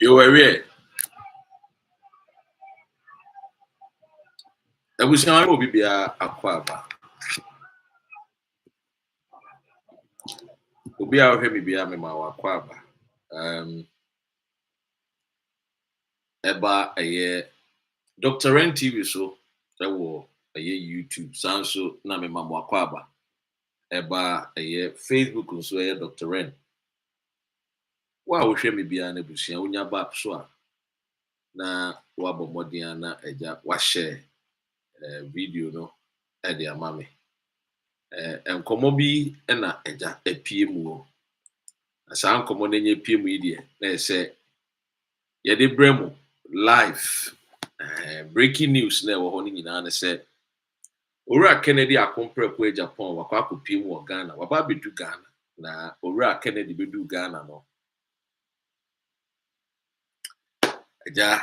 You were here. I wish I would be a quaba. Obi a ohwe me bia me ma wakwaba. Eba eye Dr. N TV so ewo eye YouTube sanso na me ma wakwaba. Eba eye Facebook nso eye Dr. N. Wa ohwe me bia na busia onya bap so a na wa bomodian na eja wa share video no e de amame. Enkomo bi na eja epie mu o. Asa nkomo na nye pie mu ide na se ye de bremo live breaking news na wo ho ni nyina na se Owura Kennedy Agyapong Agyapong wakwa akopie mu o Ghana waba bedu Ghana na Owura Kennedy bedu Ghana no eja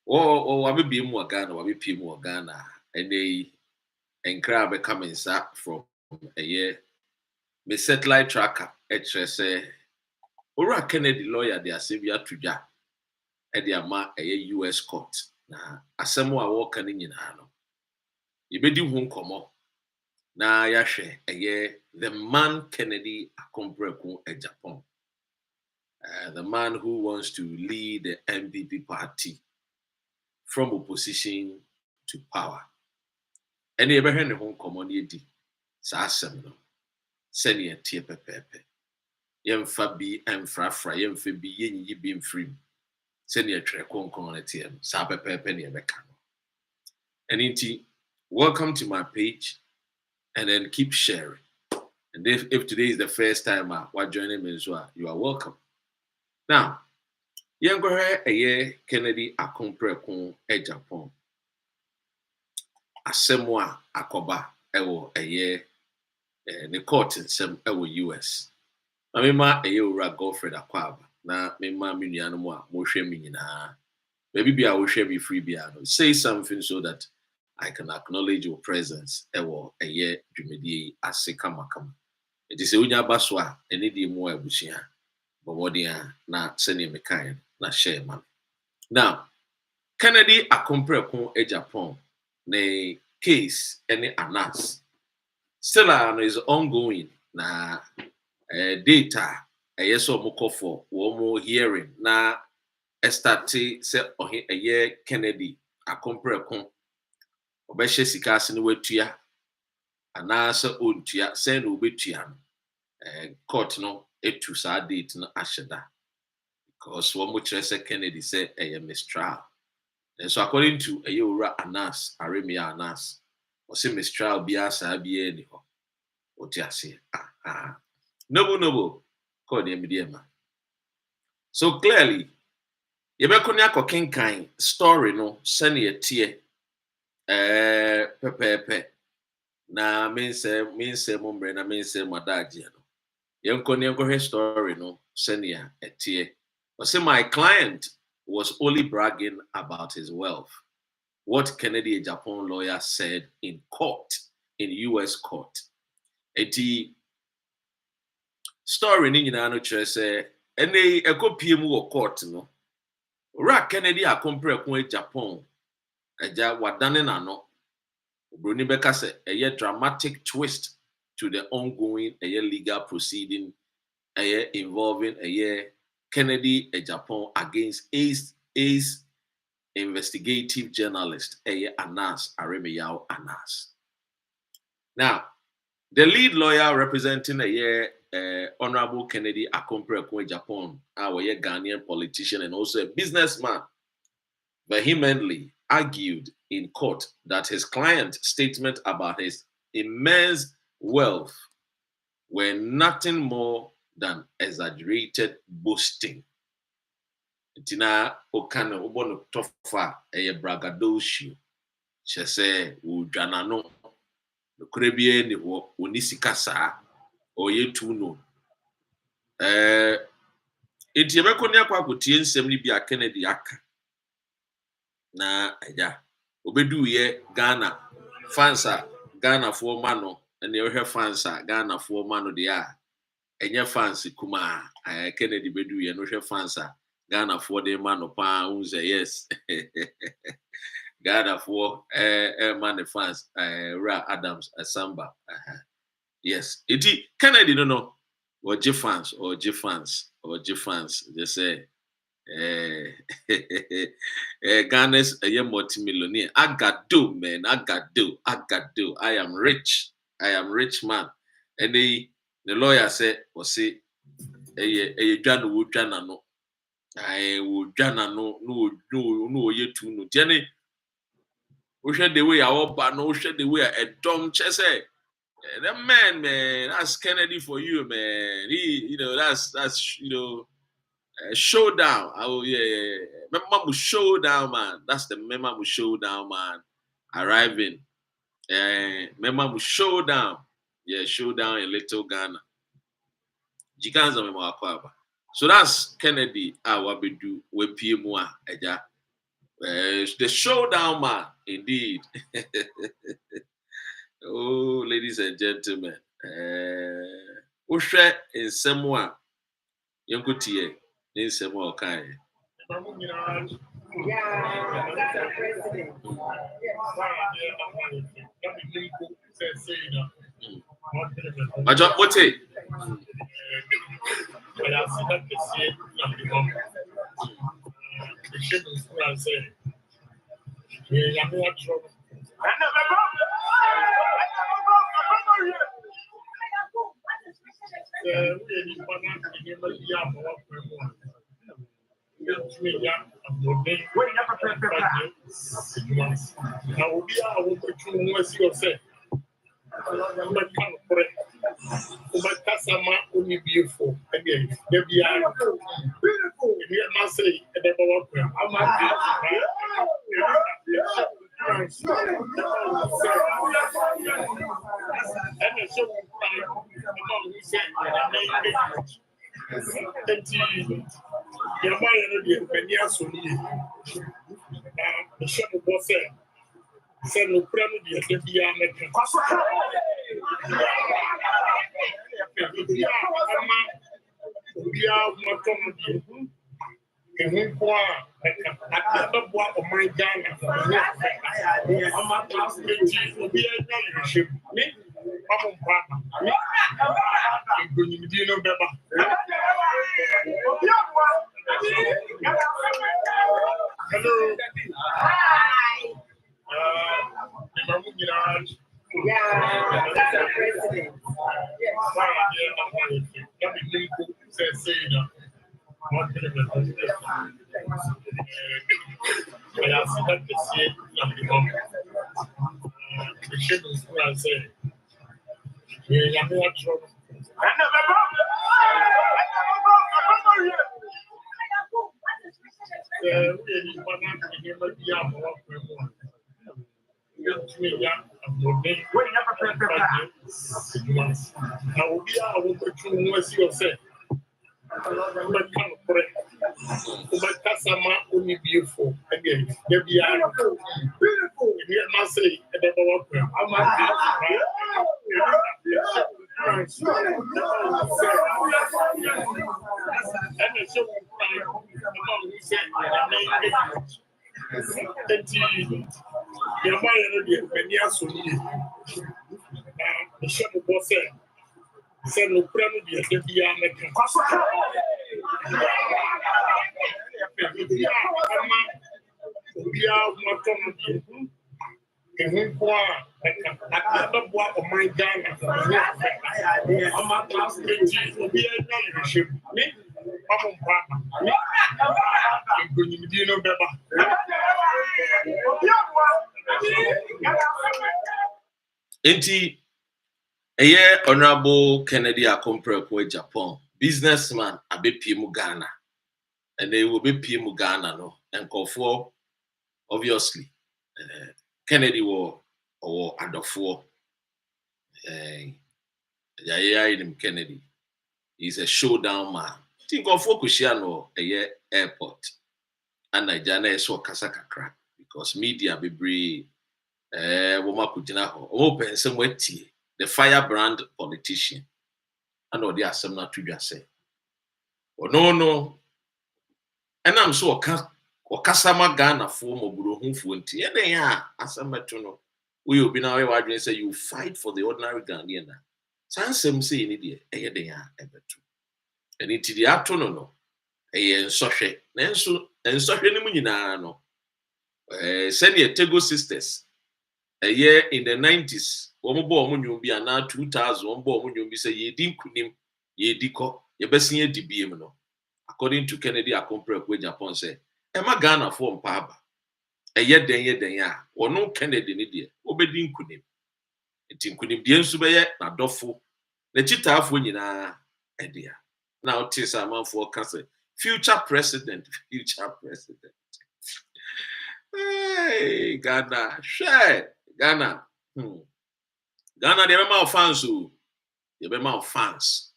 wabe bi mu o Ghana wabe pie mu o Ghana ene enkra be kamensa from me satellite tracker say Owura Kennedy lawyer de asebia tudwa e de ama US court na asemo a wo kan nyina no yebedi hu nkomo na yahwe the man Kennedy Agyapong, the man who wants to lead the MPP party from opposition to power. And you ever heard the home community sa asem no senior tie pepepe yemfa bi emfrafra yemfa bi yenyi bi mfrim senior tre konkon na tie sa pepepe ne ebeka no. And inti welcome to my page and then keep sharing. And if today is the first time we're joining me as well, you are welcome. Now, Kennedy Agyapong asemwa akoba ewo the court in some US. I mean, Owura Godfred Akwaba na mema minuano mo a mo hwe me nyina. Maybe be I will share me free biano. Say something so that I can acknowledge your presence ewo dwumedi aseka makam. It is unya baswa eni di mo abusia. Bomodia na senior mekan na share man. Now, Kennedy Agyapong ne case any anas still is ongoing na data yeso moko for wo hearing na estati se Kennedy Agyapong obehye sika ase ne watua ana se ontua se na obetua no court no etu sa date no asheda because wo mo kire se Kennedy say mistrial. And so according to Owura Anas Aremia Anas was a mistrial biasa bia ni ho otiase noble called the mediema. So clearly yebekonia kokenkan story no sene tie pepepe na mense mombre na mense madagie no yenkonia ko story no sene etie was my client was only bragging about his wealth. What Kennedy Agyapong lawyer said in court, in US court. Eti story ni nyina no kire se ene ekopie mu wo court no. Owura Kennedy Agyapong eja wadane na no. Obroni beka se a dramatic twist to the ongoing legal proceeding involving Kennedy Agyapong against Ace investigative journalist Anas Aremia Anas. Now, the lead lawyer representing Honorable Kennedy Agyapong, our Ghanaian politician and also a businessman, vehemently argued in court that his client's statement about his immense wealth were nothing more than exaggerated boasting. Tina okana obono tofa braggadocio. She say udwana no kurebie ni ho onisika saa oyetu no. Enti ebekoni akwa akotie nsem ni bia Kennedy aka. Na eja obedu ye Ghana fansa Ghana for mano ene ohwe fansa Ghana for mano de a enye fans kuma Kennedy bedu ye no hwe fans a Ghana for the man no pa unze yes Ghana for man fans Ra Adams Asamba yes iti Kennedy no or J fans they say Ghana's a multi-millionaire. I got do, man. I got do. I am rich. Man. And the lawyer said, "Was see, a John would Jana no. I would Jana no, ye too no. Jenny, we shed the way our but no shed the way a dumb chess. That man, that's Kennedy for you, man. That's showdown. Oh yeah. Remember showdown, man. That's the memorable showdown, man. Arriving. Memorable showdown. Yeah, showdown in Little Ghana. Jiganza memo akwaba. So that's Kennedy. Wabidu we PMwa eja. The showdown, man. Indeed. Oh, ladies and gentlemen. Ushre in Semwa. Yankutie. In Semwa okay. Ajo mote. Beautiful again. Beautiful. You must say, hello. Hi. Beautiful again. Beautiful. You must say, Enti Honorable Kennedy Agyapong, businessman abepiem Ghana, and they will be PM Ghana no, and call for obviously Kennedy war or under four. Kennedy is a showdown man. Think of Fukushima a airport and Nigeria so Kasakakra because media be brave. Woma kujina ho open somewhere the firebrand politician ana odi asem na tudwa se no enam so okasa ma Ghana fo moburo hunfo nti ye den ya asem meto no we obi na we wadwen say you fight for the ordinary Ghanaian na sansem say ni de eye den ya ebeto eni ti de ato no eye nsohwe nanso nsohwe ni mu nyina no senior Tego sisters eye in the 90s omo nwum bi ana 2000 omo nwum bi say ye di nkunim ye diko ye besin ye dibiem no according to Kennedy Agyapong say ema Ghana for mpaba eye den ya ono Kennedy ni de obedi nkunim enti nkunim de nsu beye na dofo na chitaafo nyina edea na otis amanfo ka say future president hey Ghana share Ghana Ghana de be fans o de be fans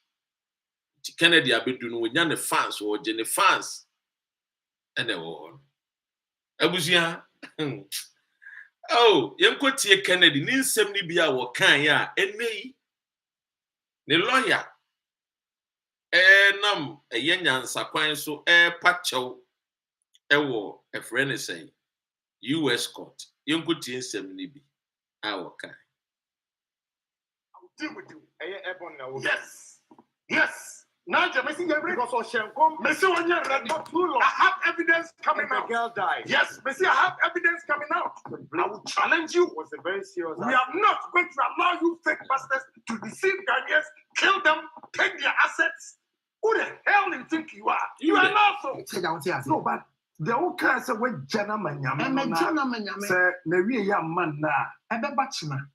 Kennedy abedu no nya ne fans o je ne fans ene wo abusua oh yenkotie Kennedy ni nsem ni bia wo kan ya enei ne lawyer nam yenyansa kwan so pachew ewo a friend say US court yenkotie nsem ni bi a wo kan I'll deal with you. Yes. Now the messing because of Shenkom. Messi when you're ready. I have evidence coming out. The girl died. Yes, Messi, I have evidence coming out. I will challenge you. Was a very serious. We are not going to allow you fake bastards to deceive Ghanaians, kill them, take their assets. Who the hell do you think you are? You are not so. No, but the whole class of when Jana Manyam say Mary man na ebe bachina.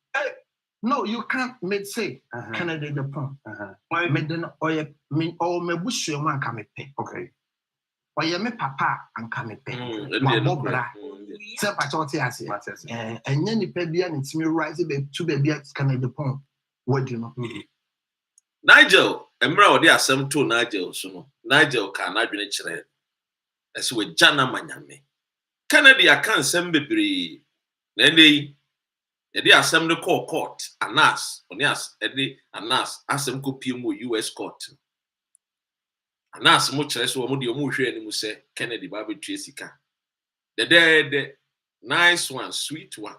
No, you can't say Kennedy Agyapong. Why me den oye me or me busu man ka me pe. Okay. Oye me papa an ka me pe. Ma bobra. Se pa choti ase. Enye ni pe bia ni timi rise be to be bia Kennedy Agyapong. What do you know? Nigel, emra odi asem to Nigel so no. Nigel ka na dwene kire. Ese we Jana Manyame. Kennedy akan sem bebre. Na ndey Edi asem the court anas onias edi anas asem kopie mu US court anas mo kire so mo de mo hwe ani mu se Kennedy ba betue sika the nice one sweet one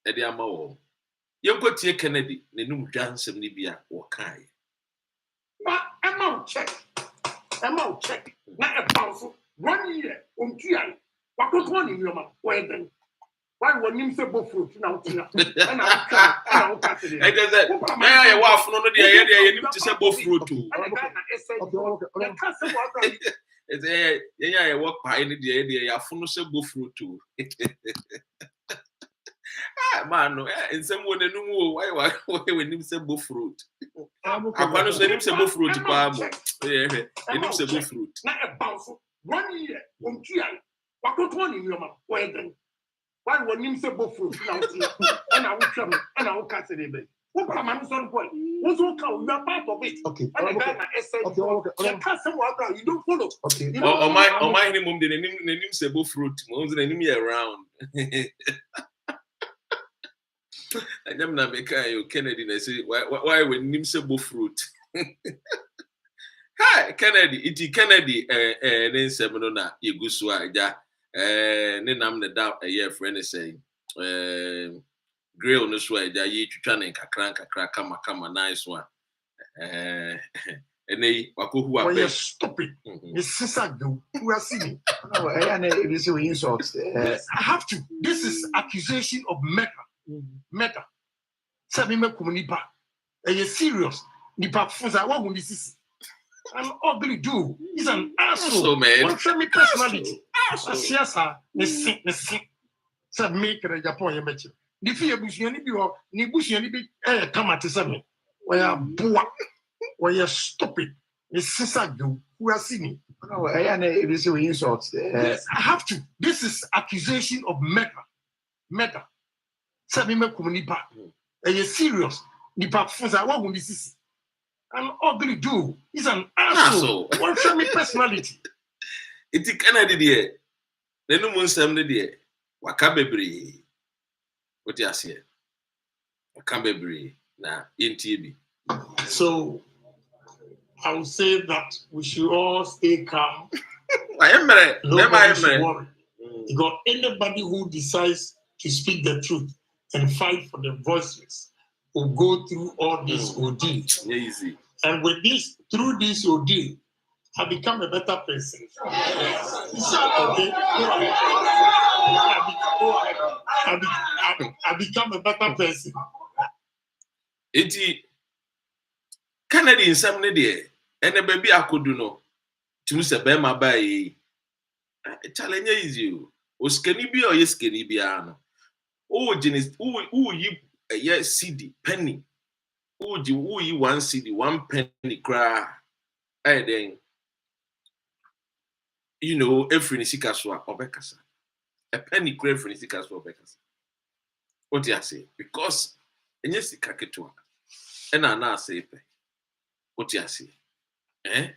edi ama wo yenkotie Kennedy nenum dwa nsem ni bia wo kai ma ema check na e bounce 1 year ontua wakoto ni nyoma weden. Why when you say both fruit now? And I'll cut it. I guess that. Yeah, you are from the area. You need to say both fruit too. It's a yeah, you walk by in the area. You are from the say both fruit too. Ah, man, no. In some way, the new why when you say both fruit. I want to say him say both fruit. Yeah, him say both fruit. Not a bounce 1 year. On Kia, what got one in your mouth? Where then? Why when you say both fruit now? And I will come and I will cut it. What am I son point? What's all come? You are part of it. Okay. And the guy said, you don't follow. Okay. Oh my minimum the name say both fruit. Most the name around. I am not make Kennedy. I say why when him say both fruit. Hi Kennedy. Iti Kennedy. Then say no na igusua ja. Ne nam ne da ye friend say grill no so eja ye twitwa ne kakra kama nice one ene wakohu abe you stupid this sister do we are seeing no it is your insult I have to this is accusation of murder say me komunipa e serious nipa funza wa hu this is an ugly dude. He's an asshole. Man. What's me personality? Asshole. Listen. Said me Kennedy Agyapong ye mechi. The fear bushani bi ho, ni bushani bi come at me. We are boa. We are stupid. The sister do who are seeing. No, it is your insult. Yes, I have to. This is accusation of murder. Said me komunipa. E serious. Nipa funza wa hu this is an ugly dude. He's an asshole. What's your personality? It's Kennedy there. Then no one say there. Waka bebre. What you say? Waka bebre na NTB. So I would say that we should all stay calm. Nobody should worry. Because anybody who decides to speak the truth and fight for the voiceless will go through all this ordeal. Easy. And with this, through this ordeal, I become a better person. Okay? I become a better person. Iti Kennedy in some day, and a baby I could do no. To say Bema by challenge is you. O skinny be or yes skinny biano. Oh, Jenny, who you a year CD penny. Who you 1 CD, 1 penny cry. And then, you know, every Nisikaswa or Becassa. A penny crave for Nisikaswa or Becassa. What do I say? Because, and yes, the caketua. And I now say, what do I say? Eh?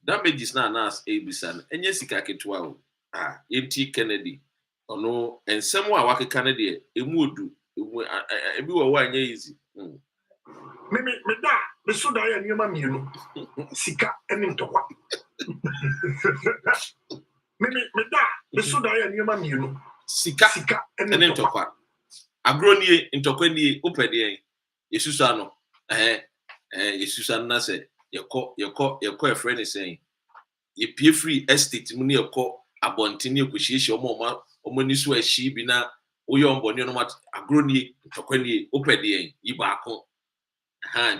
Damages now nas Abisan, and yes, the caketua. Empty Kennedy. Or no, and somewhere waka Kennedy, a mood do. Everywhere easy. Me da, me so da ya nyama mienu. Sika ene ntokwa. Me da, me so da ya nyama mienu. Sika ene ntokwa. Agroni ntokwa ni opede yesusa no. Yesusa na se yeko e friend is saying. Ye pie free estate mu ne yeko abontene ekohiesie omo ni so ahyi bi na oyo mboni no mat agroni ntokwa ni opede yi baako.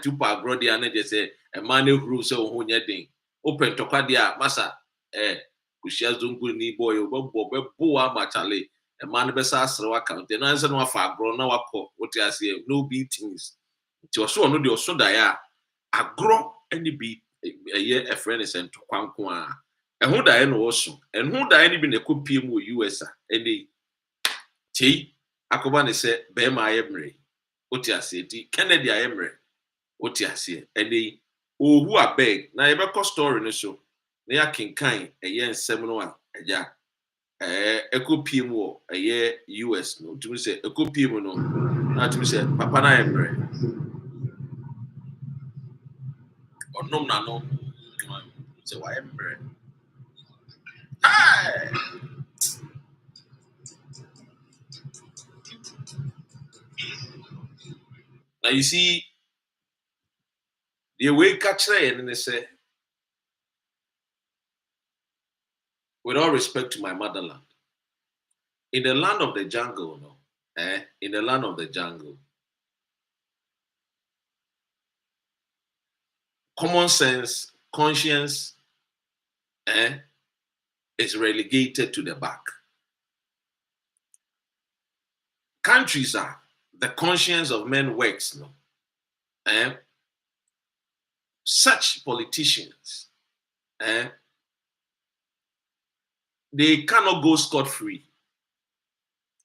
Tupa agrodi ane je se e man ehuru se ho nya den open tokwa dia masa kushia zongu ni boy bebo amachale e man be sa asre account na nse no afa agro na wakọ oti ase no beatings ti oso no de oso da ya agro any be ye a friend is ntokwa nko a ho da ye no oso ho da ye ni bi na kopie mu US any ti akoba ne se be ma ayemre oti ase ti Kennedy ayemre oti ase ene ohu abeg na ye be story no so na ya kinkan eye nsem no a eja ekopie mu o eye US no tumi se ekopie mu no na tumi se papa na emre onom na no se wa emre now you see the way catch and they say with all respect to my motherland, in the land of the jungle, in the land of the jungle, common sense, conscience, is relegated to the back. Countries are the conscience of men works, such politicians, they cannot go scot-free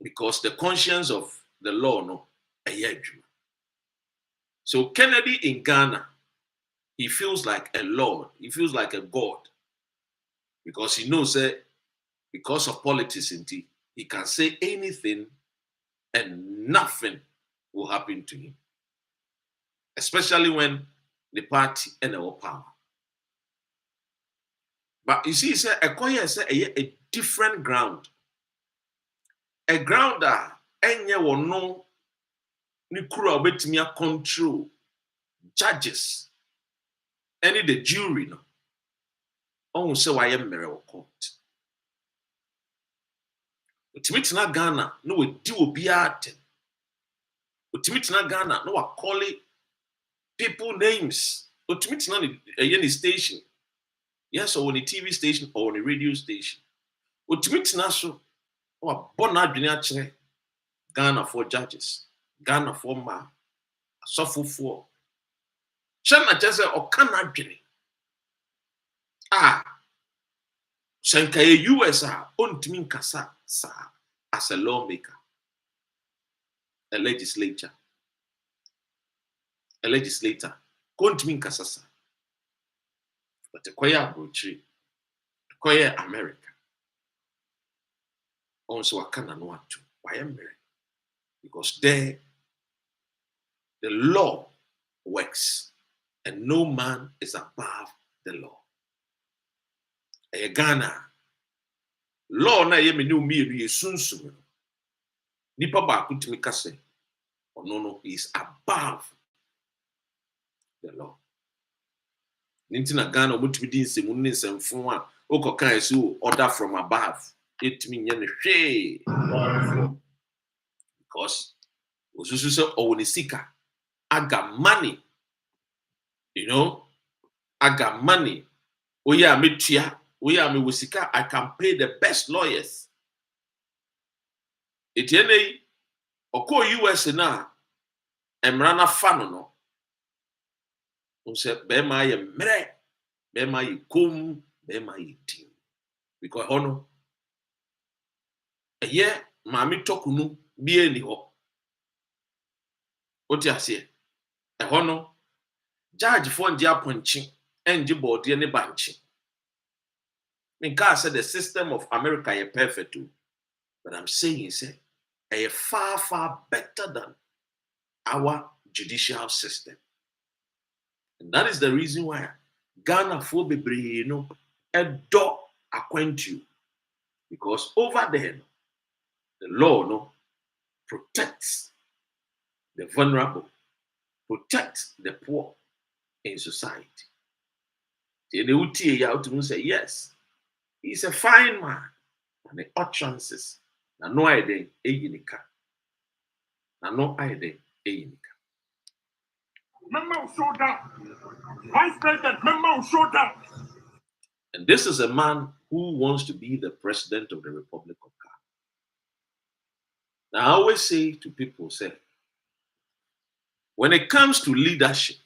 because the conscience of the law, So Kennedy in Ghana, he feels like a lord, he feels like a god, because he knows that because of politics, he can say anything and nothing will happen to him, especially when the party and our power. But you see, a different ground. A ground that any one no nikura obetimia control judges, any the jury no. Oh, so I am mere court. Ultimately, Ghana no we do obiate. Ultimately, Ghana no we call it people names. Ultimately, any station. Yes, or on a TV station or on a radio station. Ultimately, so or born adwene Ghana for judges, Ghana for ma, suffer for. Shana just or can adwene. Shanka US ontimi kasa sa as a lawmaker, a legislator, ontimi kasa sa. But the choir abrochi, the choir America. Also, I cannot know to. Why am I? Because there, the law works, and no man is above the law. A Ghana law na ye me new me ye sunsun. Nipa ba kutimi kase. No, he is above the law. Nintina Ghana mutimi din se munni semfon a okokan so order from above. It mean ye because osusu se owonisika aga money, you know, aga money. Oya metua, oya me wosika, I can pay the best lawyers. Etiene oko US na emrana fano no. Unse be ma ye mre, be ma ye kum, be ma ye team. Because ono eye maami tokunu bie ni ho. Oti ase. Ono judge fo nje aponchi enje body ne banchi. God said the system of America is perfect too. But I'm saying say a far, far better than our judicial system. And that is the reason why Ghana for bebre, you know, a door acquaint you. Because over there, the law no protects the vulnerable, protects the poor in society. They say, yes, he's a fine man, and the utterances. Na no idea eyinika. Na no idea eyinika. Memo show down. Vice President, memo show down. And this is a man who wants to be the president of the Republic of Ghana. Now, I always say to people, say, when it comes to leadership,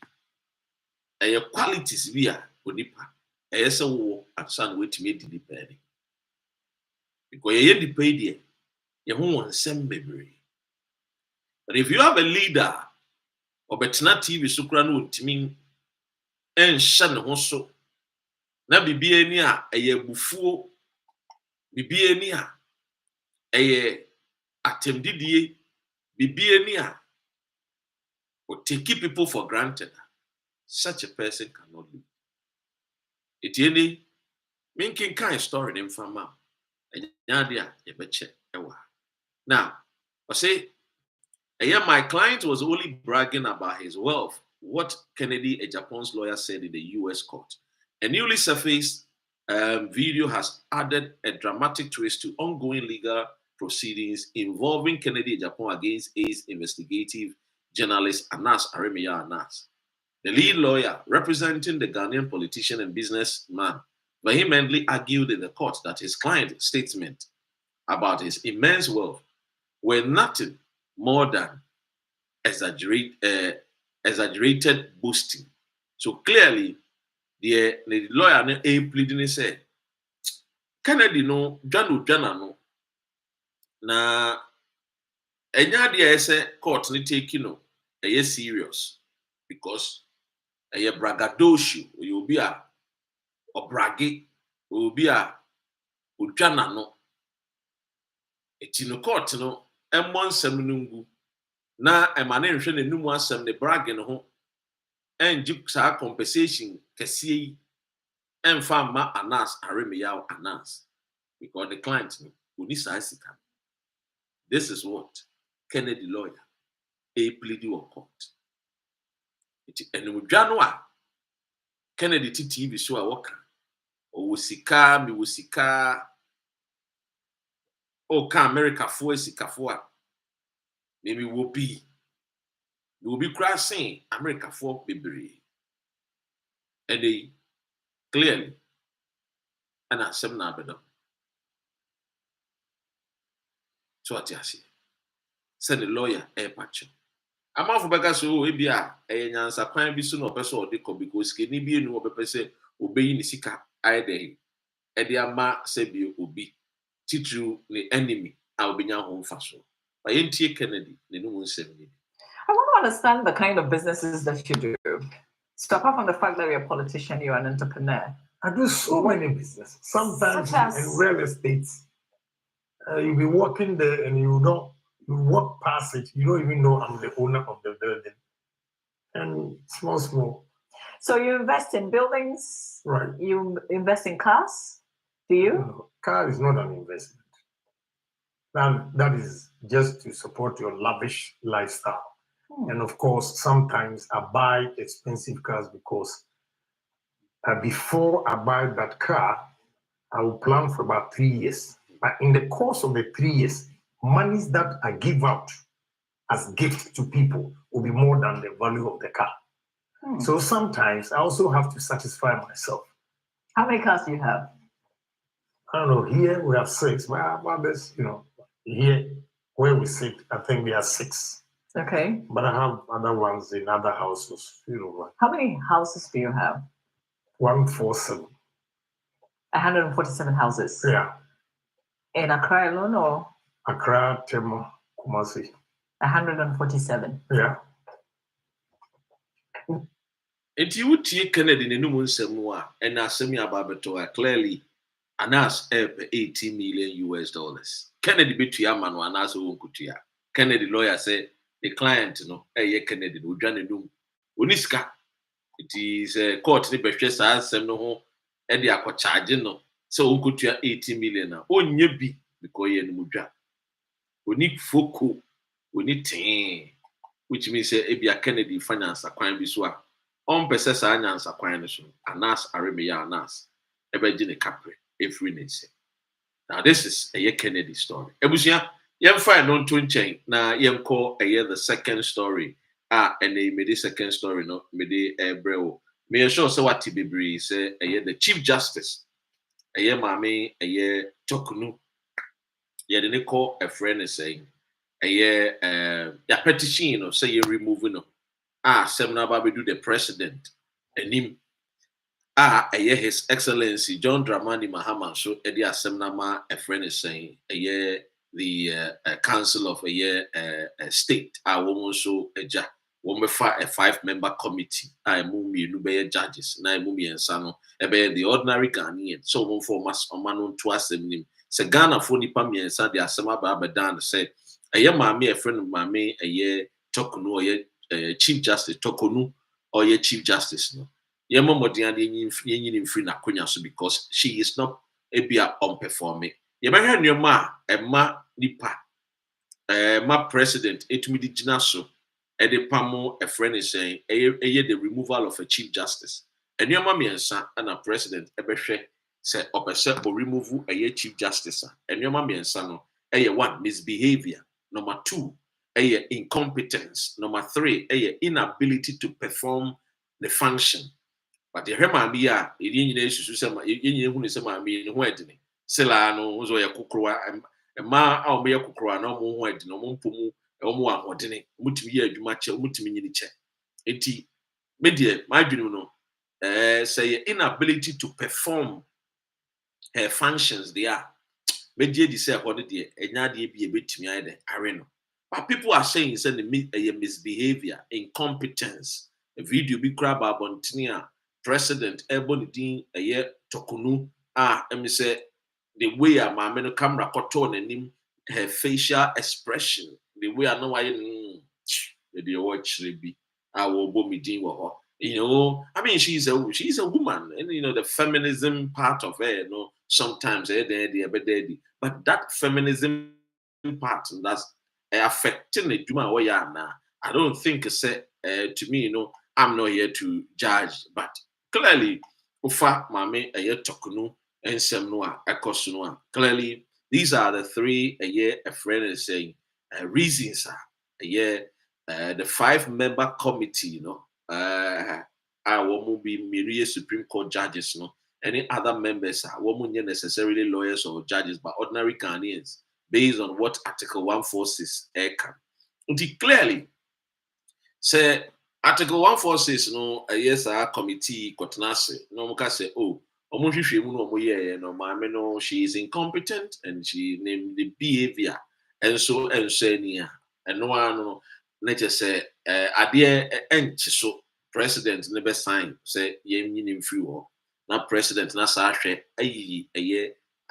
your qualities via Onipa, a war and son wait to meet the depending. Because you're the pay you won't send memory. But if you have a leader, or betina TV sukrano ultiming and shan hoso, na bibienia a bufuo, bibienia a attempted bibienia, or taking people for granted, such a person cannot live. It any making kind story in from now, I say, my client was only bragging about his wealth, what Kennedy Agyapong's lawyer said in the US court. A newly surfaced video has added a dramatic twist to ongoing legal proceedings involving Kennedy Agyapong against A's investigative journalist Anas Aremiya Anas. The lead lawyer representing the Ghanaian politician and businessman vehemently argued in the court that his client's statement about his immense wealth were nothing more than exaggerated boasting. So clearly, the lawyer pleading said, Kennedy no, Jana no, na enya dia ese court ni take no, serious because braggadocio, you be a braggy, you be a Jana no. Etino court no, ensem na emane nhwe ne numu asem ne bragging ho enji sa compensation kese yi emfa ma Anas Aremiya Anas because the client no uni sa sika. This is what Kennedy lawyer plead in court. And January Kennedy TV show a worker o sika mi wosika o ka America for sika for maybe will be crashing America for February. And they clearly and I said now better. So what you say? Send the lawyer a patch. I'm off because so we be a nyansa kwan bi so no person or dey because ke ni bi enu obepese obeyi ni sika aide e dey ama se bi obi titru the enemy a obenya ho mfa so. But yentie Kennedy ne no nsem ni. I want to understand the kind of businesses that you do. So apart from the fact that you're a politician, you're an entrepreneur. I do so many businesses. Sometimes in real estate, you'll be walking there and you walk past it. You don't even know I'm the owner of the building. And small. So you invest in buildings, Right. you invest in cars, do you? No, car is not an investment. That is just to support your lavish lifestyle. And of course, sometimes I buy expensive cars because before I buy that car, I will plan for about 3 years. But in the course of the 3 years, monies that I give out as gifts to people will be more than the value of the car. So sometimes I also have to satisfy myself. How many cars do you have? I don't know, here we have 6. Well, this, here where we sit, I think there are 6. Okay. But I have other ones in other houses. How many houses do you have? 147. 147 houses. Yeah. In Accra alone or? Accra, Tema, Kumasi. 147. Yeah. If you would take Kennedy in Numun and Asemi Ababeto clearly Anas 18 million US dollars. Kennedy between Yaman and Anas Unkutia. Kennedy lawyer said the client, Kennedy would join a new Uniska. It is a court in Beshas as no and the aqua charging no. So Unkutia 18 million now. Oh, be because you're in Muja. We need Foko, we need 10, which means a Kennedy finance a crime biswa. On pesa anyansa kwan so anas aremeya anas ebegine capre every nation. Now this is a Kennedy story. Ebusia yem find no to nchen na yem call the second story. And they made the second story no me de ebrewo. Me sure so what bebre say the chief justice. Mame Tokunu. Ye de call a friend is saying ya petition say you removing no. Seminar Baby do the president and him His Excellency John Dramani Mahama so Eddie Seminama a friend is saying the council of a state woman so a woman a 5-member committee mumi nube judges na mumi and sano the ordinary Ghanaian so one for mas omano to assembly se Ghana for nipa mi and the asema ba dan said mami a friend of mami Tokunu Chief Justice Tokonu or your Chief Justice no. Yema modian yin free na konya so because she is not ebia unperforming. Yema your ma nipa ma president etumi di gina so e pamo a friend is saying the removal of a Chief Justice. And your ma miensa and a president ebehwe say opese or remove a Chief Justice. And your ma miensa no one misbehavior. Number 2 incompetence. Number 3, inability to perform the function. But the Hemabia, Sela no so yakukroa ma a omo yakukroa na omo ho adi no omo mpomu omo ahodene mutumi ye adwuma che mutumi nyini che enti medie my adwunu no say inability to perform her functions there medie di say akode de enya de bi ebetumi ayde are no. But people are saying it's a misbehavior, incompetence. A video be crab abontinia, President Ebonidin a year Tokunu. Let me say the way a mameno camera cotton and him her facial expression, the way I know I the watch be I will bomidin with her. I mean she's a woman, and the feminism part of her, sometimes but that feminism part and that's affecting the Juma way now. I don't think say to me, I'm not here to judge, but clearly, Ufa Mame a year Tokunu and Semnoa Ekosnoa. Clearly, these are the 3 a friend is saying reasons the 5-member committee, I won't be Miria Supreme Court judges, any other members won't necessarily lawyers or judges, but ordinary Ghanaians. Based on what Article 146 can. Clearly, say Article 146 yes our committee kotenase no muka say she is incompetent and she named the behavior and so near and no one nature say adie so president never sign say yin free war na president na sa hwe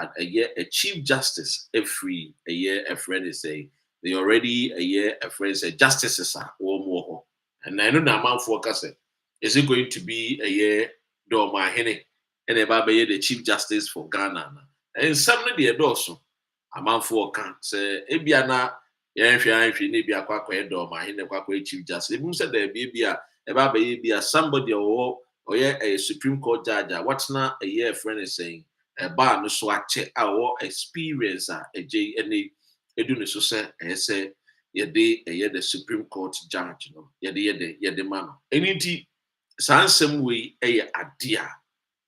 a Chief Justice every a friend is saying they already a friend say justices are one more and I know the amount for Is it going to be a year do my hene and about the Chief Justice for Ghana? And some of the also a man for can say Ebiana Nibia Quack do my hene Quack Chief Justice. Even said there be a somebody or a Supreme Court judge. What's not a year friend is saying a bar no swatch our experience a J any edun so say yɛde ɛyɛ the Supreme Court judge no yɛde ma no ɛniti saa nsɛm wei ɛyɛ adeɛ a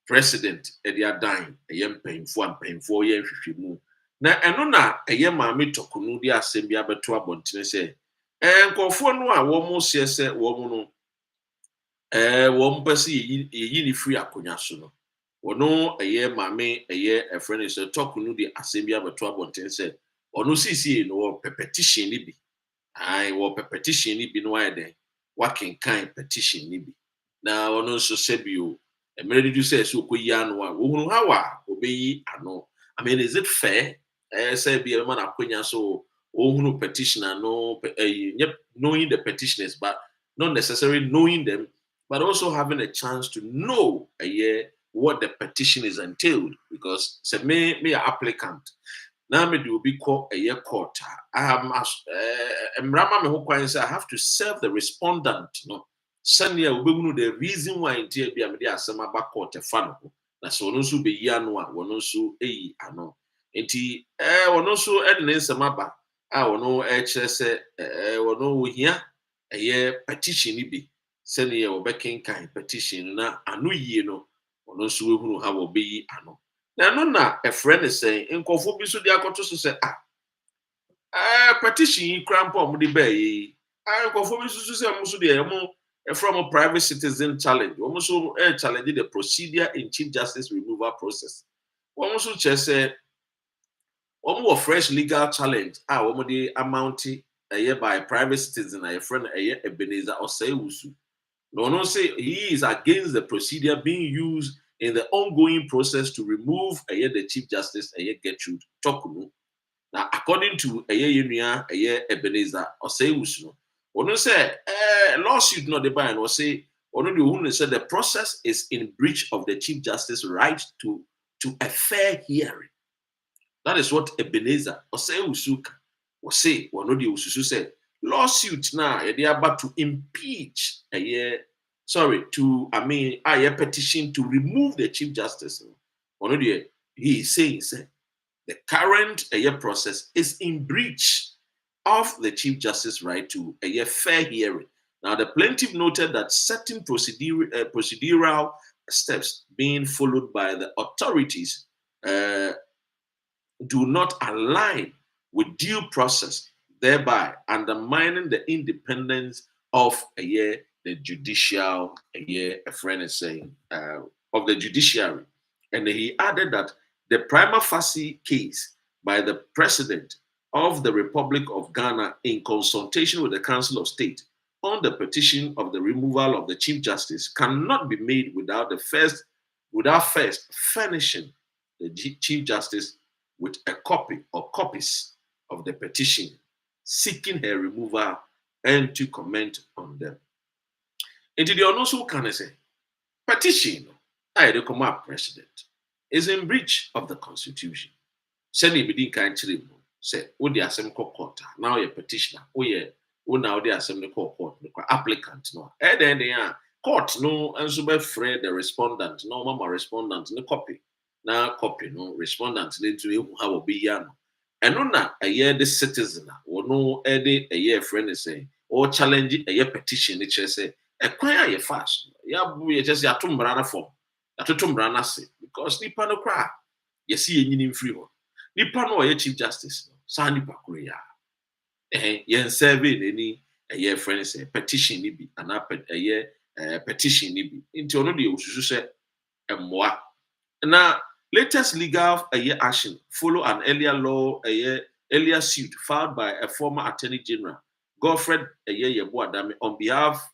president ɛde adan ɛyɛ mpanyinfoɔ yɛ nhwehwɛ mu na ɛno na ɛyɛ maame tɔkono de asɛm bi abɛto abɔntene sɛ nkɔfoɔ no a wɔn seɛ sɛ wɔn no wɔn pɛ sɛ yɛyi ne firi akonnwa so no wɔn ɛyɛ maame ɛyɛ ɛfrɛ no sɛ tɔkono de asɛm bi abɛto abɔntene sɛ ɔno sisi no wɔ petition ni bi. I will petition ni bi no ayɛ working kind petition ni bi na ono so sebio e mere do say so koyi ano a wo hunu hawa obeyi ano. I mean, is it fair say bi e man akonya so wo hunu petition ano knowing the petitioners but not necessarily knowing them but also having a chance to know what the petition is entailed because say me applicant now me do be called a year court. I have I have to serve the respondent. No, send you the reason why in TB am there some about court a fan. That's one also be yanwa, one also a ano. Enti one also edin some about I will know HS will know here a year petition be send you backing kind petition na anu ye no one also who have obey ano. Now, no, a friend is saying, in Kofubi, so they are going to say, petition, crampo, the bay. I Kofubi, so say, Musudia, from a private citizen challenge, almost challenge the procedure in Chief Justice removal process. Almost just say, one more fresh legal challenge, one the amount a year by a private citizen, a friend, a year, Ebenezer or Seusu. No, say he is against the procedure being used in the ongoing process to remove the Chief Justice Gertrude Tokunu. Now, according to Ebenezer or Seusu, one say lawsuit not the ban or say one said the process is in breach of the Chief Justice's right to a fair hearing. That is what Ebenezer or Seusu was say. One of the Ususu said lawsuit now they are about to impeach a petition to remove the Chief Justice. He is saying the current process is in breach of the Chief Justice's right to a fair hearing. Now, the plaintiff noted that certain procedural steps being followed by the authorities do not align with due process, thereby undermining the independence of the judicial, a friend is saying, of the judiciary. And he added that the prima facie case by the President of the Republic of Ghana in consultation with the Council of State on the petition of the removal of the Chief Justice cannot be made without first furnishing the Chief Justice with a copy or copies of the petition seeking her removal and to comment on them. Into the also can say petition I recommend president is in breach of the constitution. Send it within country say what the assembly court now your petitioner now the assembly court applicant no then they are court no and so be free the respondent no mama respondent no copy no respondent need to have be yan and no na the citizen or no a friend is saying or challenge a petition it say kwan a fast ya bu ye just atom brana form atotom brana se because nipa no kra ye see enyini free ho nipa no ye Chief Justice no sa nipa kro ya yen survey any a friend say petition ni bi ana petition ni bi into no de osusu se emmoa na latest legal action follow an earlier suit filed by a former Attorney General Godfred Yeboadame on behalf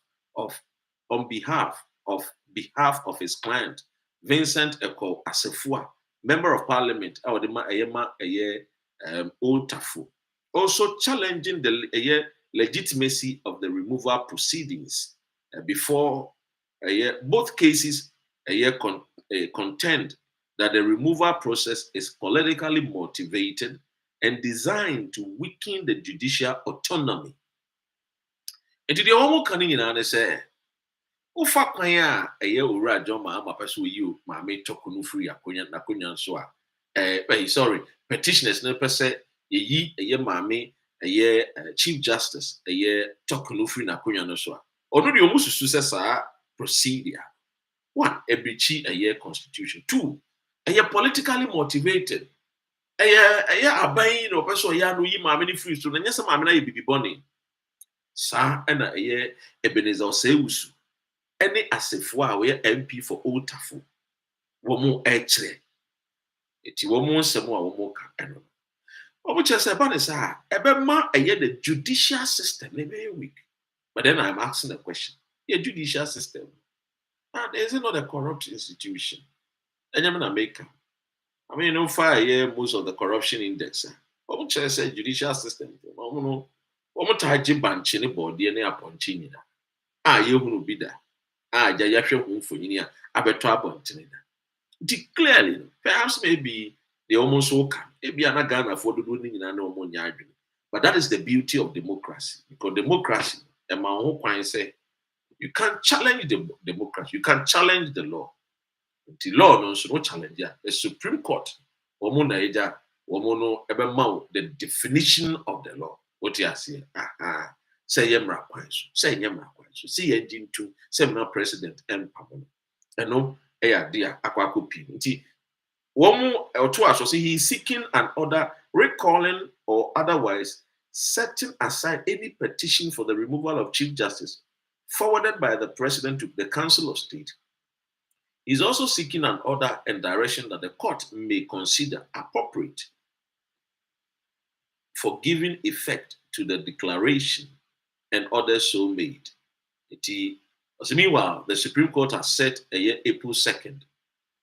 of his client Vincent Eko Asefua, Member of Parliament, Otafu, also challenging the legitimacy of the removal proceedings before both cases contend that the removal process is politically motivated and designed to weaken the judicial autonomy. And to the almost canning in an say, Ufa Kaya, a year ura Joma, Mapasu, you, Mammy Tokunu free, Nakunyan Soa. Sorry, petitioners never say, ye, a year mammy, a year Chief Justice, a year Tokunu free, Nakunyan Soa. Although the almost successor procedure. One, a breachy a year constitution. Two, a year politically motivated. A year a buying or person ya no yi mammy free so then yes, mammy be bonny. Sa and a year Ebenezer Seusu. Any asefo a we MP for Old Tafo. Womo echre. Eti womo nsemo a womo ka eno. Womo chese ba ne sa ebe ma a year the judicial system very weak. But then I'm asking a question. The judicial system. And is it not a corrupt institution? And I'm gonna make. I mean, no fire most of the corruption index. What should I say? Judicial system. What type of bank in the body and upon China? You will be there. Jayasha home for you. I bet trouble. Clearly, perhaps maybe they almost will come. Maybe I'm not gonna afford to do anything. But that is the beauty of democracy. Because democracy, and my whole point say, you can't challenge the democracy. You can challenge the law. The law no challenge. The Supreme Court, the definition of the law. What you say? Say yemra kwanso. Say yemra kwanso. See engine to say na president and pamon. And no, dear akwakopi. Nti womu oto so he is seeking an order recalling or otherwise setting aside any petition for the removal of Chief Justice forwarded by the President to the Council of State. He is also seeking an order and direction that the court may consider appropriate for giving effect to the declaration and orders so made. Meanwhile, the Supreme Court has set April 2nd,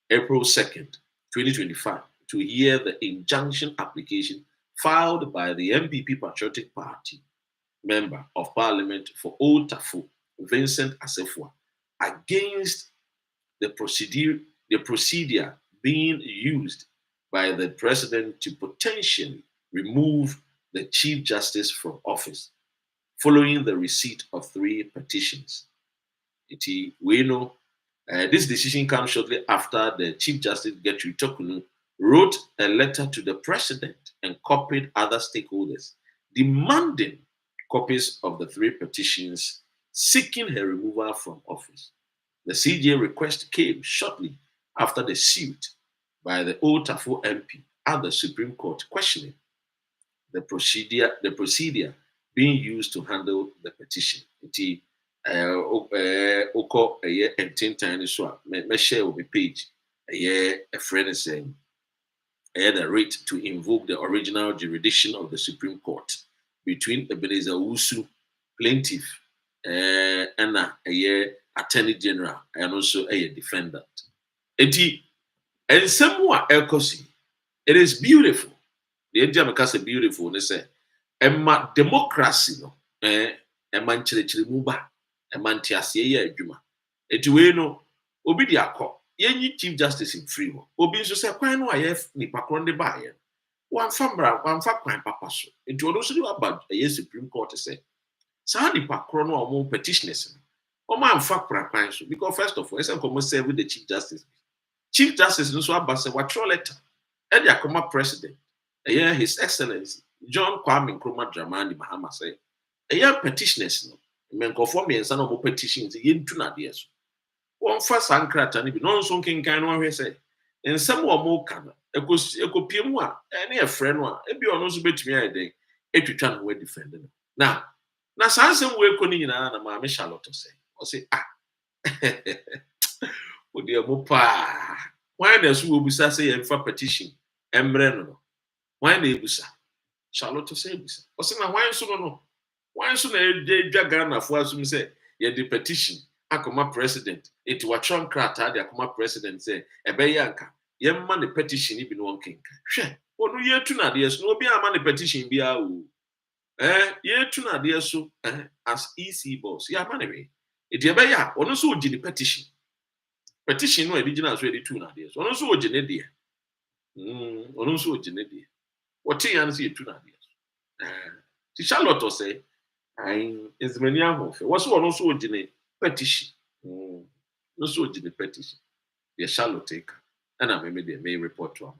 2025, to hear the injunction application filed by the MPP Patriotic Party member of Parliament for Old Tafo, Vincent Asefua, against the procedure being used by the president to potentially remove the Chief Justice from office, following the receipt of 3 petitions. This decision comes shortly after the Chief Justice Gertrude Tokunu wrote a letter to the president and copied other stakeholders, demanding copies of the 3 petitions seeking her removal from office. The CJ request came shortly after the suit by the Old Tafo MP at the Supreme Court questioning the procedure being used to handle the petition. Oko a 10 times so me share with the page a friend is saying the right to invoke the original jurisdiction of the Supreme Court between Ebenezer Usu plaintiff and a Attorney General and also a defendant. And somewhat elkosi, it is beautiful. The Indian is beautiful. They say, "Emma democracy no, emma nchile muba, emma ntiasi ye adwuma." Etuwe no, obi di akọ, yenyi Chief Justice in free wo. Obi nso se kwan no ayef ni pakron de ba ye. Wan fa kwan papa so. Etu odo so di aba ye Supreme Court say, "Sa ni pakron no omo petitioners no. Oman fact so because first of all, it's a serve with the Chief Justice. Chief Justice no so abase what letter. And the Akoma President, His Excellency John Kwame Nkrumah Dramani Mahama say, petitioners no, men conform me and son of petitions yin to na dear. One first ankrata ni bi no so kin kan no hwe say. In some more can ekopiem a any a friend one e bi ono so betumi ayde etwitwa no we defend no. Now, na sansem we ko ni nyina na ma me Charlotte say. I say, oh dear, Mopa. Why does we be say and for petition? Embreno. Why they busa? Charlotte say, I say, now why so no? Why so they Ghana for us to say, yeah, the petition. Akoma president. It was Chon Krata, the Akoma president say, a bayanka. Yem man the petition, even one king. She, oh no, year to na dear, no be a man the petition be a year to na dear so as EC boss. Yeah, man. It yabaya, one so gini petition. Petition no original so two na there. One so gini there. One so gini there. What you answer two na there. The Charlotte say, is many of what's one so gini petition. No so gini petition. The Charlotte take, and I may report to him.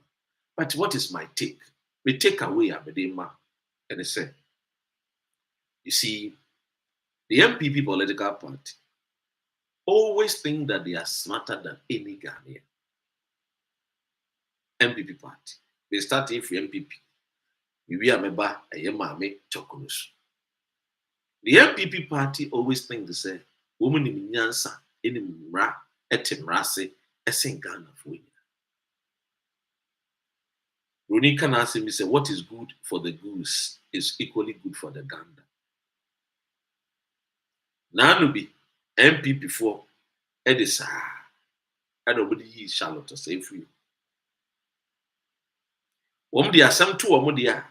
But what is my take? We take away a bedema, and they say, you see, the MPP political party always think that they are smarter than any Ghanaian. MPP party. They start with MPP. We are member a Yamame Chokunus. The MPP party always think they say, woman in Yansa, in Mra, etimrase, essen Ghana for you. Roni can ask me, say, what is good for the goose is equally good for the gander. Now, be MPP for Edisa. I don't believe Charlotte to say for you. They are some two or dear.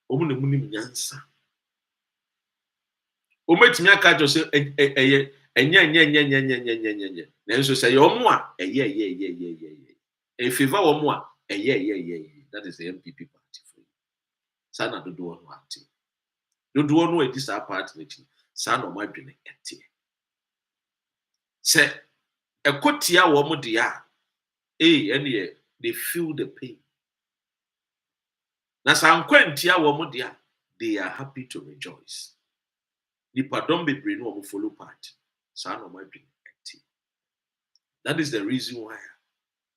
The moon Yansa. Met me a catch or say, then so say, oh, moi, a fever or moi, that is the MPP party for you. Sana do one party. Do one way this party, son of my dream. Say, a cotia woman dear, and they feel the pain. Now, some quentia woman dear, they are happy to rejoice. The pardon be brain will follow part. Son of my dream. That is the reason why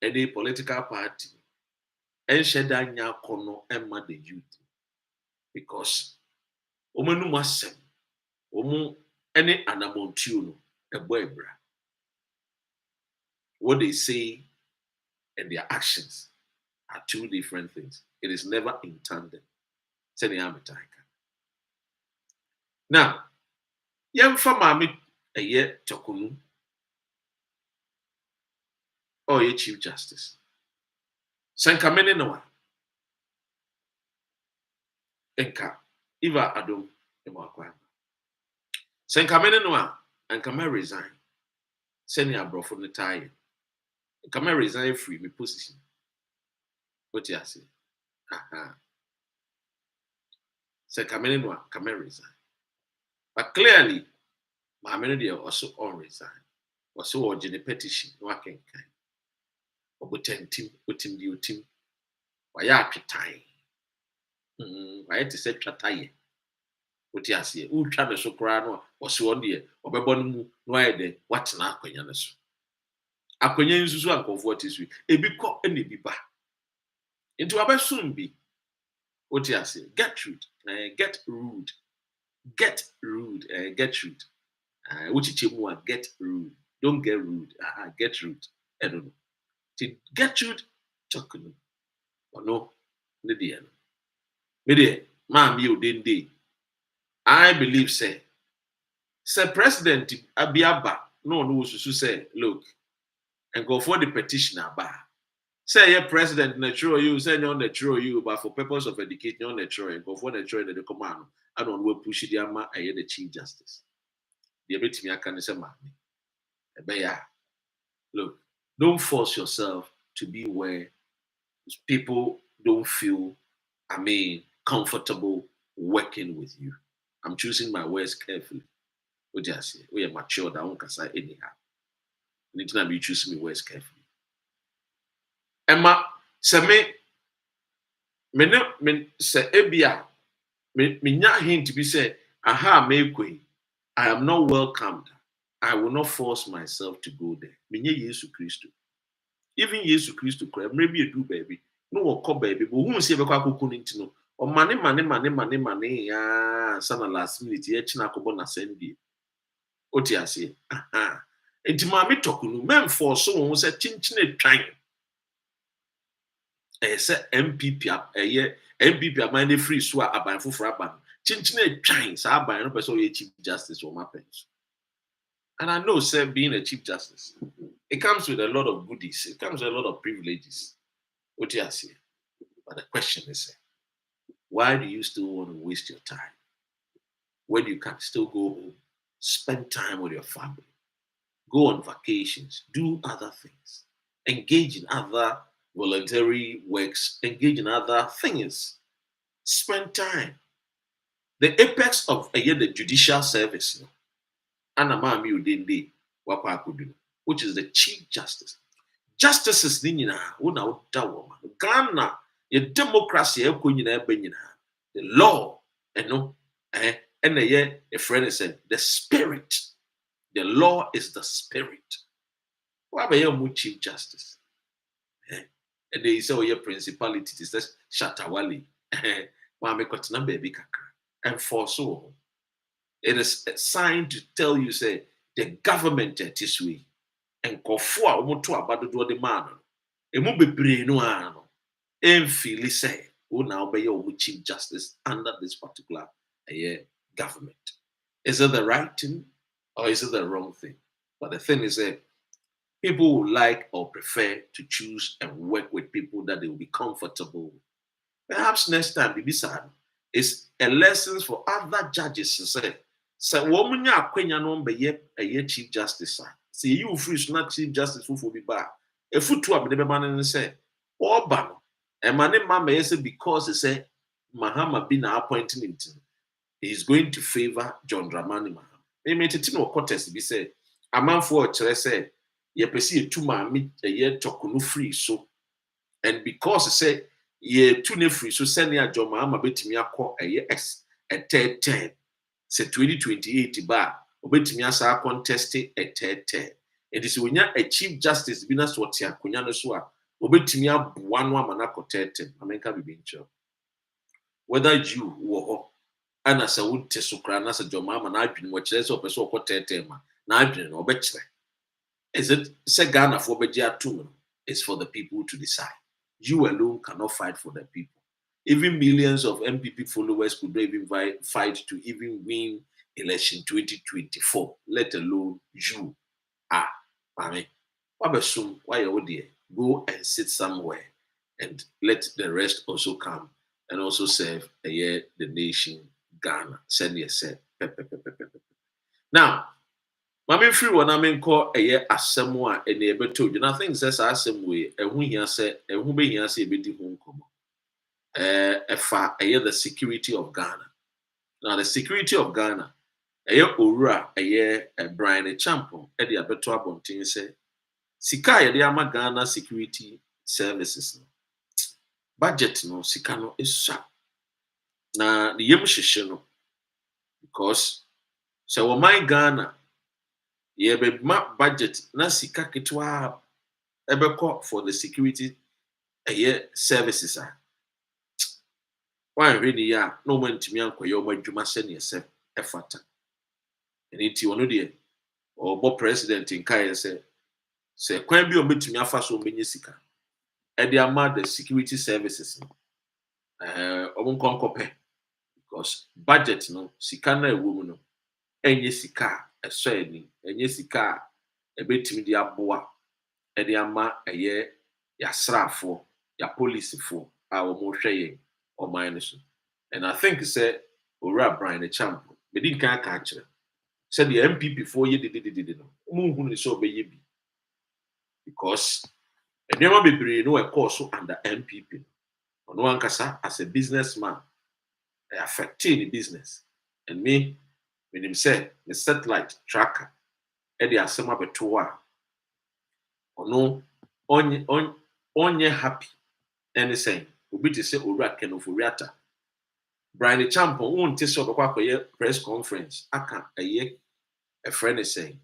any political party and Shedanya Kono Emma the youth. Because Omenu Masem, any anamontuno, a boybra. What they say and their actions are two different things. It is never in tandem. Now, young family a year Chokunu or a Chief Justice. Sankamene Noah. Enka, Iva Adom, Emakwa. Sankamene Noah, and Kama resign. Send your bro from the tie. Kama resign free, me position. What you say? Sankamene Noah, Kama resign. But clearly, my many also on resign. Also, on the petition, no I can kind. But team, put him the team. Why are you tying? Why to say chataye? What you say? Who try to so crano or so on the or bebon no idea what's not Aquanianus. Aquanian is so uncomfort is we a big cock and a biba. Into a soon be. What you say? Get rude, get rude, get rude, get rude. Which you want, get rude. Don't get rude. Get rude. I don't know. To get rude, talking. Or no, the Media, ma'am, you didn't. I believe, say President Abiaba, no, say, look, and go for the petitioner bar. Say, yeah, President, natural you, say, no, natural you, but for purpose of education, no, natural, and go for natural the command. I don't will push it, Yama, I hear the Chief Justice. The ability I can say, ma'am, look, don't force yourself to be where people don't feel, comfortable working with you. I'm choosing my words carefully. What do I say? We are mature, I won't say anyhow. Need to be choosing my words carefully. Emma, say me say ebia, me nya hint to be say, aha, mekwe, I am not welcomed. I will not force myself to go there. Me nye Yesu Christo. Even Yesu Christo, maybe you do, baby. No, call baby, but who say about Kukunintino? Or money, sana last minute, yet na send you. What you say? And to mammy talking, men for so was a chinchine trying. I said MPP up a year, MPP up my free swap about for Fraban. Chinchine trying, so I buy no person a Chief Justice or my pens. And I know, sir, being a Chief Justice, it comes with a lot of goodies, it comes with a lot of privileges. What you say? But the question is, why do you still want to waste your time when you can still go home, spend time with your family, go on vacations, do other things, engage in other voluntary works, engage in other things, spend time. The apex of the judicial service, which is the Chief Justice. Justices Ghana, your democracy, the law, and a friend said, the spirit. The law is the spirit. Why about your Chief Justice? And they say, oh, your principality is this Shatawali. And for so, it is a sign to tell you, say, the government at this way. And Kofua, Omoto about the man. It won't be brain, and feel say, who now be your Chief Justice under this particular government. Is it the right thing or is it the wrong thing? But the thing is that people would like or prefer to choose and work with people that they will be comfortable with. Perhaps next time, Bibisa, is a lesson for other judges to say, so woman ya kwenya no be a Chief Justice. See you free not Chief Justice for be back. A foot to up the man and say, oh, ban. And my name, Mamma, say because he said Mahama been appointing him. He's going to favor John Dramani Mahama. They made it no contest be said. A man for a say, ye perceive 2 man a year tokunu free so. And because he said, ye 2 free so send ya John Mahama bet me a year X a 10. Say 2028 bar, obet me as a contest a 10. It is when you're a Chief Justice, Binas what ya Kunyano Swa, obet me up 1 manako 10. I mean, can be being sure. Whether you were and as a wood tesukran as a Jomama, and I've been watching so person or 10, and I've been no better. Is it Segana for Bedia Tuman? It's for the people to decide. You alone cannot fight for the people. Even millions of MPP followers could not even fight to even win election 2024, let alone you. I mean, why you dear? Go and sit somewhere and let the rest also come and also serve the nation, Ghana. Send yourself. Now, Mammy free one I mean call a year as someone and able to you. Nothing says as some way, and who here said, and who be here say be home come. The security of Ghana. Now the security of Ghana, Ura, Brian Agyapong, Eddie Abeto Abontin say, Sika the Ama Ghana Security Services. Budget no, Sika no is sharp. Now the Yemshishino, because so my Ghana, be budget, na Sika Kitwa Ebeko for the security services. Why really no one to me uncle your Juma send yourself effort. And it's one day or Bob President in Kaya say can be omit to me afa so many sika. And they are the security services. Because budget no sika na woman no enye sika eso ani enye sika e betimi dia boa e dia ma eye ya srafo ya police fo a wo mo hweye o man so. And I think say Ora Brian Agyapong me din kan ka kire said the MPP for ye did no mo hu ni so be ye bi because and never be no a course under MPP on one kasa as a businessman affecting the business and me when him say the satellite tracker e dey asema beto a ono onye happy anything obi to say Ora Kenoforiata Brian Agyapong won't tell so a press conference aka a friend is saying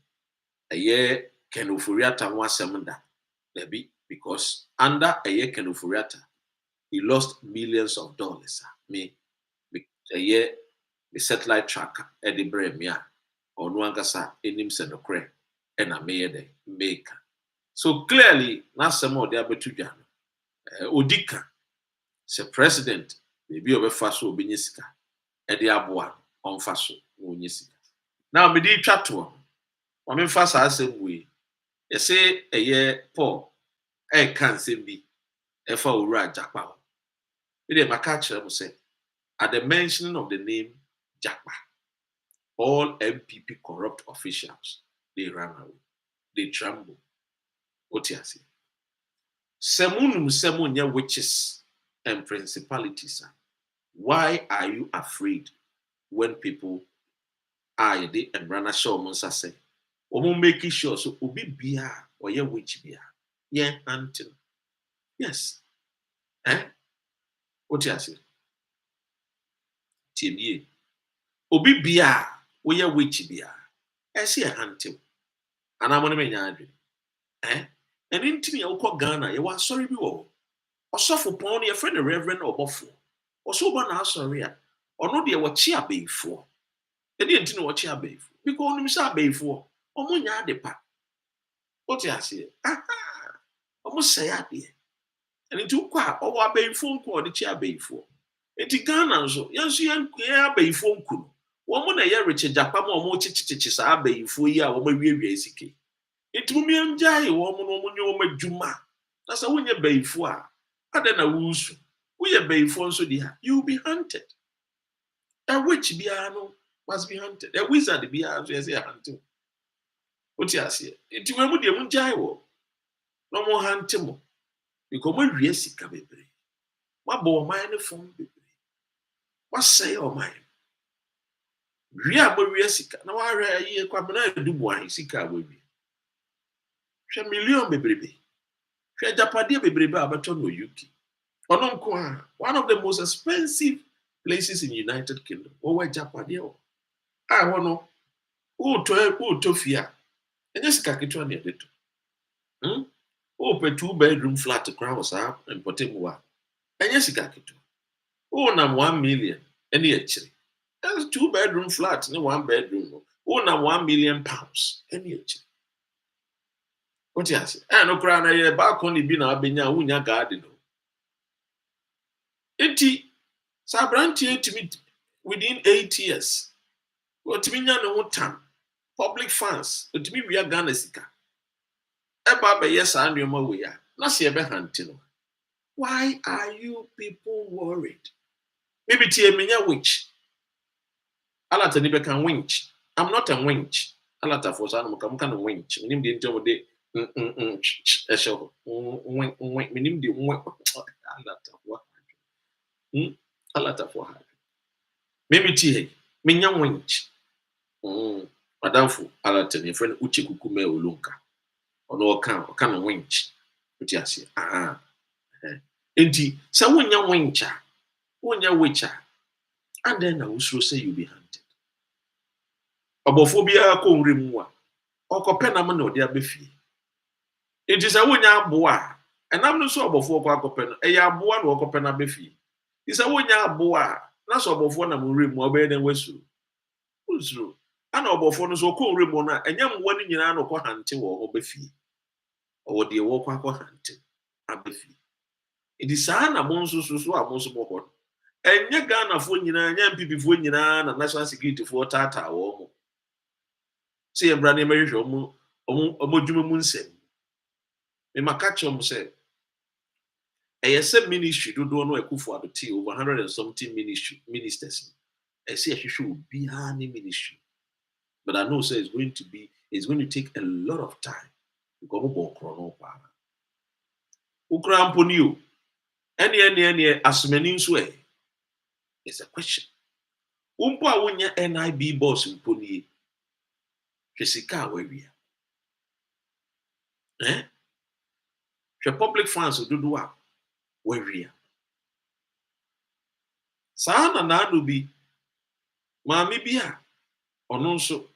a year Kenoforiata was semanda debi because under a year Kenoforiata he lost millions of dollars me a year the satellite tracker Eddie Bremia or Nwangasa enim senokre and a mayor maker. So clearly not some of the other two Odika say president maybe over faso binisika Eddie Abua on faso unisika. Now me di chat to I mean fast as same way. You say a year Paul can't say be if I write Japan. It my catcher will say at the mention of the name Japa, all MPP corrupt officials they ran away. they tremble. What you say? Semun witches and principalities. Why are you afraid when people are the and run a show monsa say? Omo making sure so obi bia or ye witch bia. Yeah, until yes. What you say? Tibie. Obi bia or ye witch bia. I see a hunting. And I'm on a many. And in Tini Oko Ghana, you are sorry be all. Or suffer pony a friend, a reverend or buffalo. Or so one house sorry. Or no dear what chia bay for. They didn't know what chia bay for. Because him sa bay for. Or munya de pa. What you say? Aha. Almost say a dear. And into qua or what bay phone call the chia bay for. Eti Ghana so, yes, you and queer bay phone cool. Woman a year Richard Japan or more chichichis are bay for ya or maybe basically. It will be enjoy woman your juma. That's a winner bay for. I don't know who's we are bay for so dear. You'll be hunted. A witch biano must be hunted. A wizard be as a hunting. What you say? It will be a munjai. No more hunting. Because my riesica baby. My boy mine phone baby. What say or mine? Ria riesica. Now I read a year quabana do one sika baby. She million baby. She Japadia baby abaton no yuki. Ononkwa, one of the most expensive places in the United Kingdom. Oh, where Japadia? I want to. Oh, Tofia. And just kakitwa near it. Oh, pay 2-bedroom flat to crowds up and Potemua. And yes, kakitwa. Oh, na 1 million. And actually, that's 2-bedroom flat, no 1 bedroom. Oh, na £1 million. And actually. What you say? I no crown a balcony be na benya unya garden. Eti Sabranti to me within 8 years. What me no time. Public funds. What me we are Ghana sika. Eba be yes and your we are. Na se be hunting. Why are you people worried? Maybe tie menya witch. Alata ni be can winch. I'm not a winch. Alata for sa no kan winch. Nim de ntom de show. Minim de alata what. Alata for her. Maybe tie menya winch. Madamfo alata ni friend uche kukume olunka. Ono oka winch. Uti ase. Enti sa wonya wincha. Wonya witcha. And then I will say you be hunted. Obophobia ko nremu a. Okopena mo na odi abefi. Enti sa wonya aboa. Enam no so obofo ko akopena. Eya aboa na okopena abefi. Isa wonya aboa. Na so obofo na mo nremu obey den wasu. Usuru. Ana obofo no so ko nremu na enyam wani nyina no ko hante wo obefi. Owo de wo ko hante abefi. Enti sa na mo nso so a mo nso mo ho. Enye Ghana fo nyina, nya MPP fo nyina na national security fo tata wo mo. Se ye bra na mehwehwe omo dwuma mu nsem. Me makacho mo se se ministry do no ekufo adoti over 100 and something ministers. Se ehwehwe obi ha ni ministry. But I know say it's going to take a lot of time. Because mo no pa. Ukra mponi o. Ene asumani nso it's a question. Umpo a wonya NIB boss mponi. Hwesika awawia. Hwe public funds dodo a wawia. Saa na adu bi maami bi a ono nso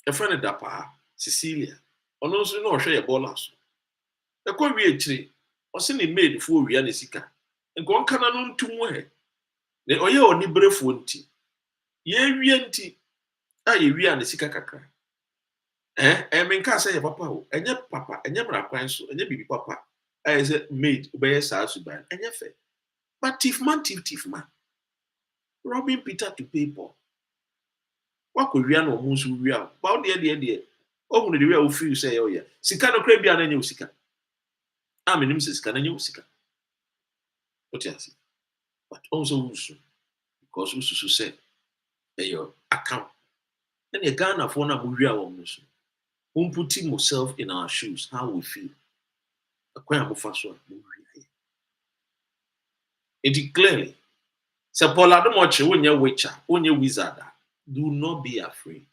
e friend dapa Cecilia. Ono nso na ohwe ye bola so. E kwa wie kire. O se ne maid fo wia ne sika. Nko nkana no ntumu he. Ne oye oni brefo nti. Ye wie nti a ye wie ne sika kakra. Menka say papa o. Enye papa, enye brakwan so, enye bibi papa. Say maid obey sa suban. Enye fe. But thief man. Robbing Peter to pay Paul. What could we no mo so wia? Ba de. O hunu de wia o feel say o ye. Sika no kra bia na nye sika. Menim say sika na nye sika. What you say? But also because usu say your account. And the Ghana for na mo wia wo mo so. putting myself in our shoes, how we feel. It clearly. So Paul Adomoche, when you're witcher, when you're wizard, do not be afraid.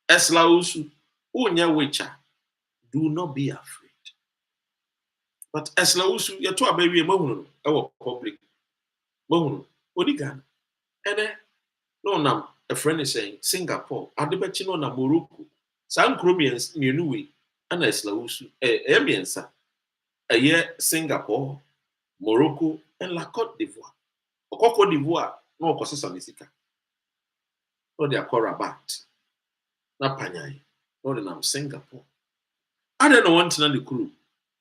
Eslausu, when you're witcher, do not be afraid. But Eslausu, you're to a baby, our public. Odigan. And then, no, now, a friend is saying, Singapore, Adebechino na Morocco, San Crobians, Nui, and Eslausu, Emiensa, a year Singapore, Morocco, and La Côte d'Ivoire. Cote d'Ivoire, no Cosanisika. No, they are called Rabat. Not Panyai. No, then I'm Singapore. I don't know one to the crew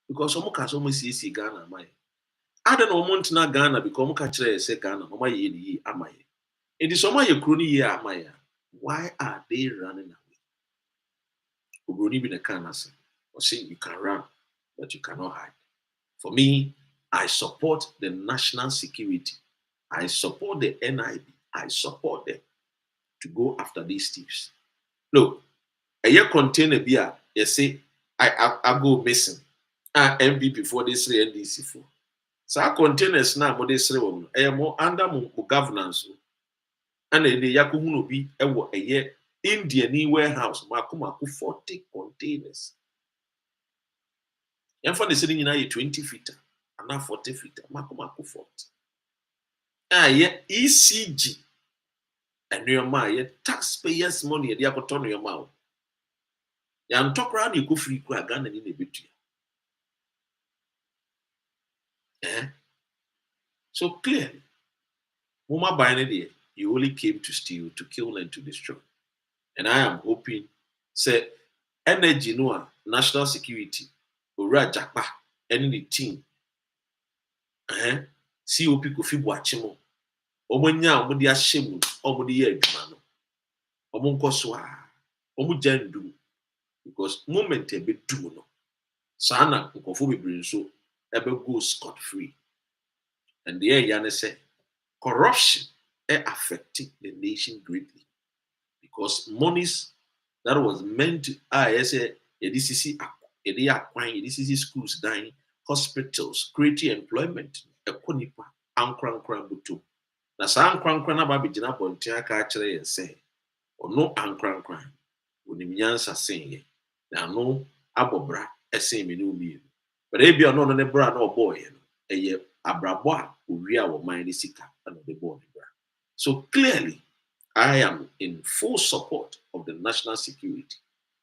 because some cats almost see Ghana. I don't know one to Ghana because Mokatre say Ghana. Mama ye amaye. It is some your crony ye amaya. Why are they running away? Ubroni bin a canasa. Or say you can run, but you cannot hide. For me, I support the national security. I support the NIB. I support them to go after these thieves. Look, a year container beer, you say, I go missing. MVP for this NDC for. So our containers now, what they say, I am more under governance. And then the Yakumu be a year Indian warehouse, Makumaku 40 containers. And for the sitting in 20 feet, and now 40 feet, Makumaku 40. Yeah, ECG. And your mind, taxpayers' money at the Akoton your mouth. You talk around, you go free gun and in a bit. So clearly, Muma Binary, you only came to steal, to kill, and to destroy. And I am hoping, say, energy, no, national security, Ura Jakpa, any team, COP Kofi Boachimo, Omonya, Omodia Shemu, Omodia Dumano, Omonkoswa, Omujandu, because moment a bit too no. Sana, Kofobi Brinso, ever go scot free. And the air Yana said, corruption is affecting the nation greatly because monies that was meant to say DCC schools dying, hospitals, creating employment, ekonipa, ankran butu. Na sa ankran na ba bigina bontia ka kire ye say, ono ankran onimnyansa senye. Na no abobra esen me no mi. But e bia no ne bra na oboy no. Eye abrabo a owi a wo man sika and the boy. So clearly, I am in full support of the national security.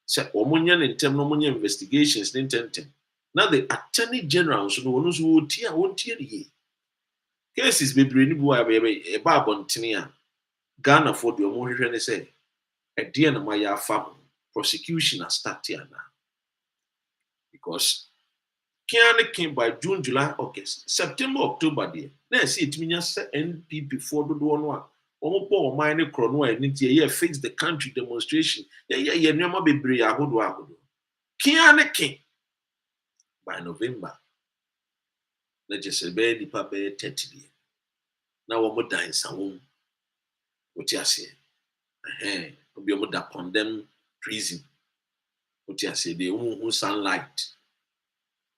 So, Omunian in terms of investigations, now the Attorney General, so no one who won't hear ye. Cases be bringing a barbon tinia. Ghana for the Omotion say, a dear Maya farm prosecution has started now. Because Kiana came by June, July, August, September, October, dear. Then see it means NPP for the one. Omo mine krono e nti ye fix the country demonstration ye nyoma bebre ahodo kiane king by November legislature be nipa be 30 na wo mo dan sawon oti ase obi mo da condemn prison oti ase de hu sunlight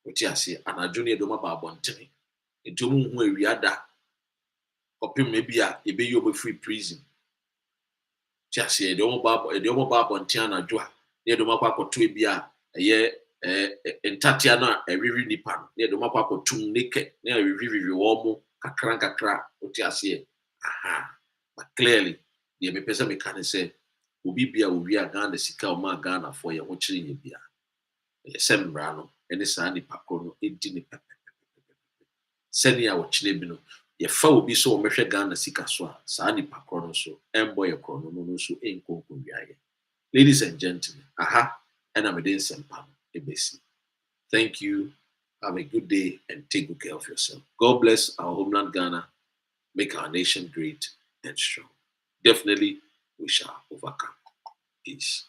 oti ase anajo ne do ma ba bontene enti hu awiada opim maybe a ebe yo be free prison just say the omo ba bontia na dwo ne do makwa koto ebi a ye entatia na ewiwi nipa no ne do makwa kotum neke ne ewiwi wo mo kakra oti ase but clearly the me pesa me kan say obi bia owi a Ghana sika o ma Ghana for ye ho kire ye bia ye sembra no ene sa nipa ko no edi ni pepe seni a wo kire bi no ye fa obi so o mehwe Ghana sika so a sa nipa ko no so embo ye ko no so enkonko wiaye. Ladies and gentlemen, and I'm a Sempam Ebesi. Thank you. Have a good day and take good care of yourself. God bless our homeland Ghana. Make our nation great and strong. Definitely, we shall overcome. Peace.